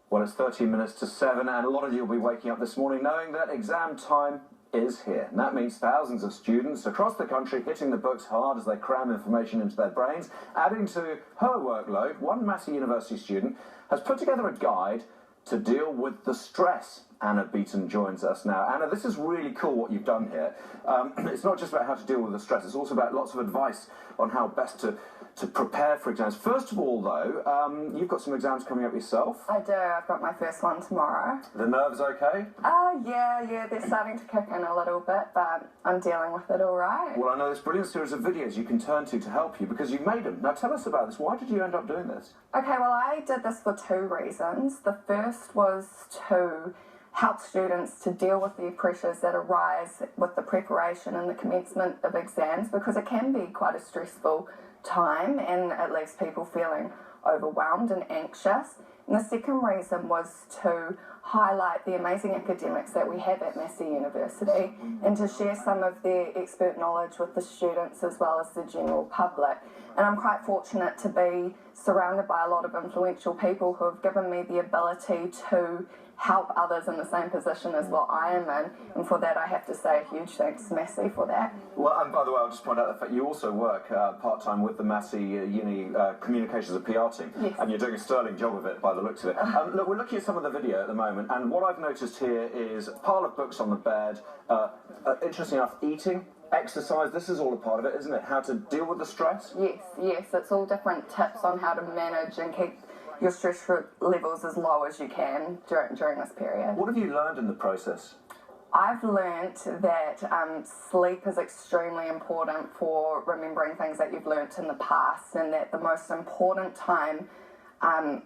Well, it's 13 minutes to 7, and a lot of you will be waking up this morning knowing that exam time is here. And that means thousands of students across the country hitting the books hard as they cram information into their brains. Adding to her workload, one Massey University student has put together a guide to deal with the stress. Anna Beaton joins us now. Anna, this is really cool what you've done here. It's not just about how to deal with the stress, it's also about lots of advice on how best to prepare for exams. First of all, though, you've got some exams coming up yourself. I do. I've got my first one tomorrow. The nerves okay? Yeah, they're starting to kick in a little bit, but I'm dealing with it all right. Well, I know this brilliant series of videos you can turn to help you because you've made them. Now, tell us about this. Why did you end up doing this? Okay, well, I did this for two reasons. The first was to help students to deal with the pressures that arise with the preparation and the commencement of exams, because it can be quite a stressful time and it leaves people feeling overwhelmed and anxious. And the second reason was to highlight the amazing academics that we have at Massey University and to share some of their expert knowledge with the students as well as the general public. And I'm quite fortunate to be surrounded by a lot of influential people who have given me the ability to help others in the same position as what I am in, and for that I have to say a huge thanks to Massey for that. Well, and by the way, I'll just point out the fact you also work part-time with the Massey Uni Communications and PR team, yes. And you're doing a sterling job of it by the looks of it. Look, we're looking at some of the video at the moment, and what I've noticed here is a pile of books on the bed, interesting enough, eating, exercise, this is all a part of it, isn't it? How to deal with the stress? Yes, it's all different tips on how to manage and keep your stress levels as low as you can during this period. What have you learned in the process? I've learnt that sleep is extremely important for remembering things that you've learnt in the past, and that the most important time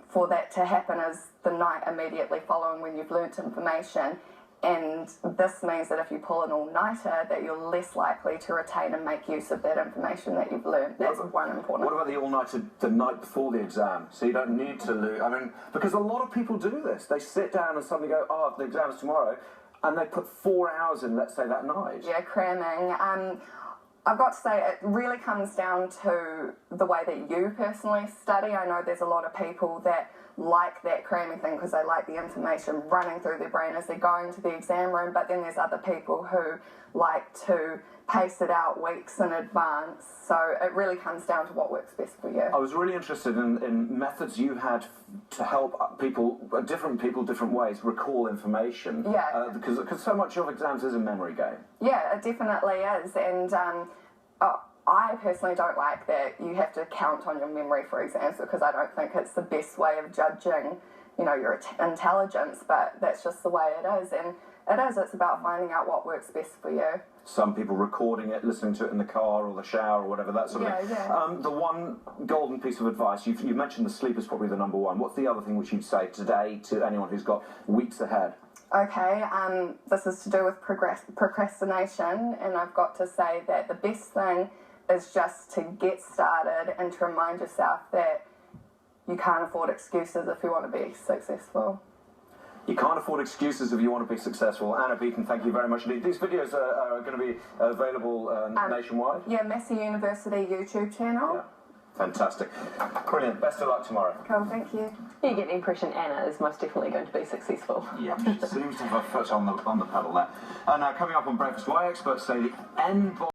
for that to happen is the night immediately following when you've learnt information. And this means that if you pull an all-nighter, that you're less likely to retain and make use of that information that you've learned. That's one important. What about the all-nighter the night before the exam? So you don't need to lose. I mean, because a lot of people do this. They sit down and suddenly go, oh, the exam's tomorrow, and they put 4 hours in, let's say, that night. Yeah, cramming. I've got to say, it really comes down to the way that you personally study. I know there's a lot of people that like that cramming thing because they like the information running through their brain as they're going to the exam room, but then there's other people who like to pace it out weeks in advance. So it really comes down to what works best for you. I was really interested in methods you had to help people, different ways, recall information. Yeah. Because so much of exams is a memory game. Yeah, it definitely is. And I personally don't like that you have to count on your memory for exams, because I don't think it's the best way of judging, your intelligence, but that's just the way it is. And it's about finding out what works best for you. Some people recording it, listening to it in the car or the shower or whatever, that sort of thing. Yeah. The one golden piece of advice, you've mentioned the sleep is probably the number one. What's the other thing which you'd say today to anyone who's got weeks ahead? Okay, this is to do with procrastination, and I've got to say that the best thing is just to get started and to remind yourself that you can't afford excuses if you want to be successful. You can't afford excuses if you want to be successful. Anna Beaton, thank you very much indeed. These videos are going to be available nationwide? Yeah, Massey University YouTube channel. Yeah. Fantastic. Brilliant. Best of luck tomorrow. Cool, thank you. You get the impression Anna is most definitely going to be successful. Yeah, she seems to have a foot on the pedal there. And now coming up on Breakfast, why experts say the N-body